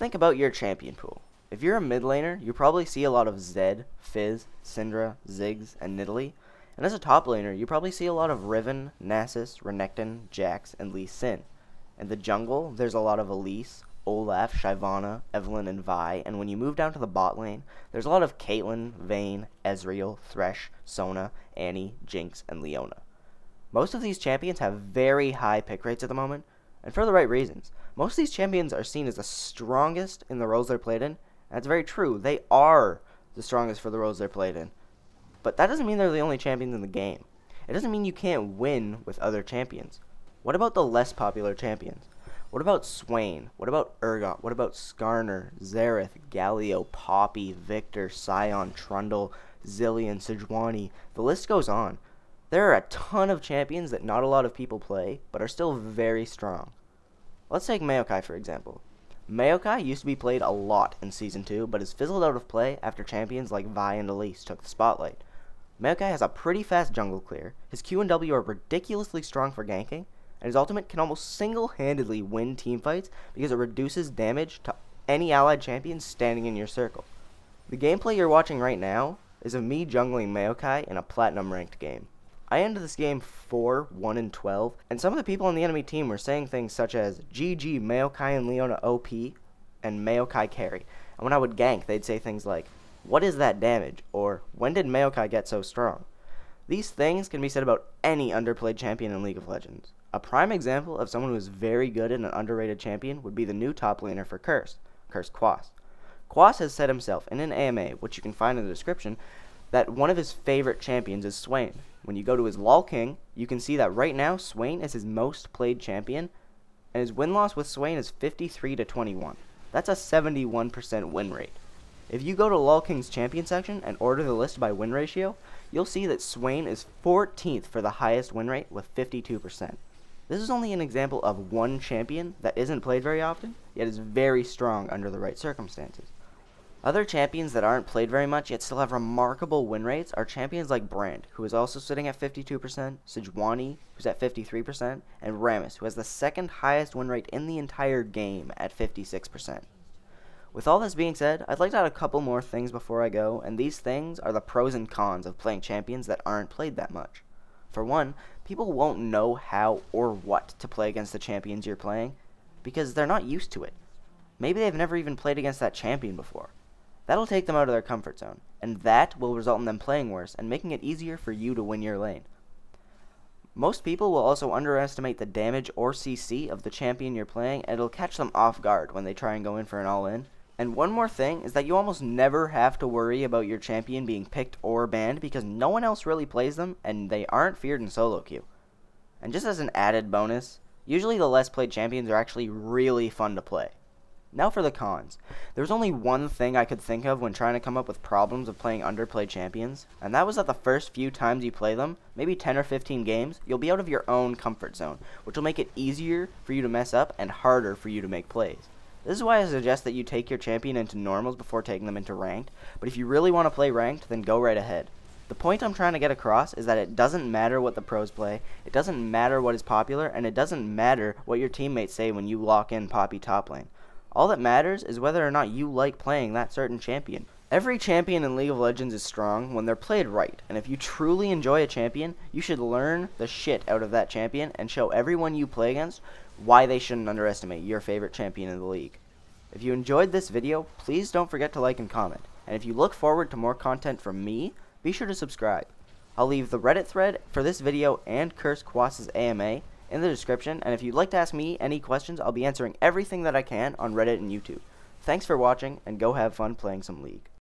think about your champion pool. If you're a mid laner, you probably see a lot of Zed, Fizz, Syndra, Ziggs, and Nidalee. And as a top laner, you probably see a lot of Riven, Nasus, Renekton, Jax, and Lee Sin. In the jungle, there's a lot of Elise, Olaf, Shyvana, Evelynn, and Vi, and when you move down to the bot lane, there's a lot of Caitlyn, Vayne, Ezreal, Thresh, Sona, Annie, Jinx, and Leona. Most of these champions have very high pick rates at the moment, and for the right reasons. Most of these champions are seen as the strongest in the roles they're played in, and that's very true. They are the strongest for the roles they're played in. But that doesn't mean they're the only champions in the game. It doesn't mean you can't win with other champions. What about the less popular champions? What about Swain? What about Urgot? What about Skarner, Xerath, Galio, Poppy, Victor, Sion, Trundle, Zillion, Sejuani? The list goes on. There are a ton of champions that not a lot of people play, but are still very strong. Let's take Maokai for example. Maokai used to be played a lot in Season 2, but has fizzled out of play after champions like Vi and Elise took the spotlight. Maokai has a pretty fast jungle clear, his Q and W are ridiculously strong for ganking, and his ultimate can almost single-handedly win teamfights because it reduces damage to any allied champion standing in your circle. The gameplay you're watching right now is of me jungling Maokai in a platinum ranked game. I ended this game 4-1-12, and some of the people on the enemy team were saying things such as GG Maokai and Leona OP and Maokai carry. And when I would gank, they'd say things like, what is that damage? Or, when did Maokai get so strong? These things can be said about any underplayed champion in League of Legends. A prime example of someone who is very good at an underrated champion would be the new top laner for Curse Quas. Quas has said himself in an AMA, which you can find in the description, that one of his favorite champions is Swain. When you go to his LoL King, you can see that right now Swain is his most played champion, and his win-loss with Swain is 53-21. That's a 71% win rate. If you go to LoL King's champion section and order the list by win ratio, you'll see that Swain is 14th for the highest win rate with 52%. This is only an example of one champion that isn't played very often, yet is very strong under the right circumstances. Other champions that aren't played very much yet still have remarkable win rates are champions like Brand, who is also sitting at 52%, Sejuani, who's at 53%, and Rammus, who has the second highest win rate in the entire game at 56%. With all this being said, I'd like to add a couple more things before I go, and these things are the pros and cons of playing champions that aren't played that much. For one, people won't know how or what to play against the champions you're playing, because they're not used to it. Maybe they've never even played against that champion before. That'll take them out of their comfort zone, and that will result in them playing worse and making it easier for you to win your lane. Most people will also underestimate the damage or CC of the champion you're playing, and it'll catch them off guard when they try and go in for an all-in. And one more thing is that you almost never have to worry about your champion being picked or banned because no one else really plays them and they aren't feared in solo queue. And just as an added bonus, usually the less played champions are actually really fun to play. Now for the cons. There's only one thing I could think of when trying to come up with problems of playing underplayed champions, and that was that the first few times you play them, maybe 10 or 15 games, you'll be out of your own comfort zone, which will make it easier for you to mess up and harder for you to make plays. This is why I suggest that you take your champion into normals before taking them into ranked, but if you really want to play ranked, then go right ahead. The point I'm trying to get across is that it doesn't matter what the pros play, it doesn't matter what is popular, and it doesn't matter what your teammates say when you lock in Poppy top lane. All that matters is whether or not you like playing that certain champion. Every champion in League of Legends is strong when they're played right, and if you truly enjoy a champion, you should learn the shit out of that champion and show everyone you play against why they shouldn't underestimate your favorite champion in the league. If you enjoyed this video, please don't forget to like and comment, and if you look forward to more content from me, be sure to subscribe. I'll leave the Reddit thread for this video and Curse Quas' AMA in the description, and if you'd like to ask me any questions, I'll be answering everything that I can on Reddit and YouTube. Thanks for watching, and go have fun playing some League.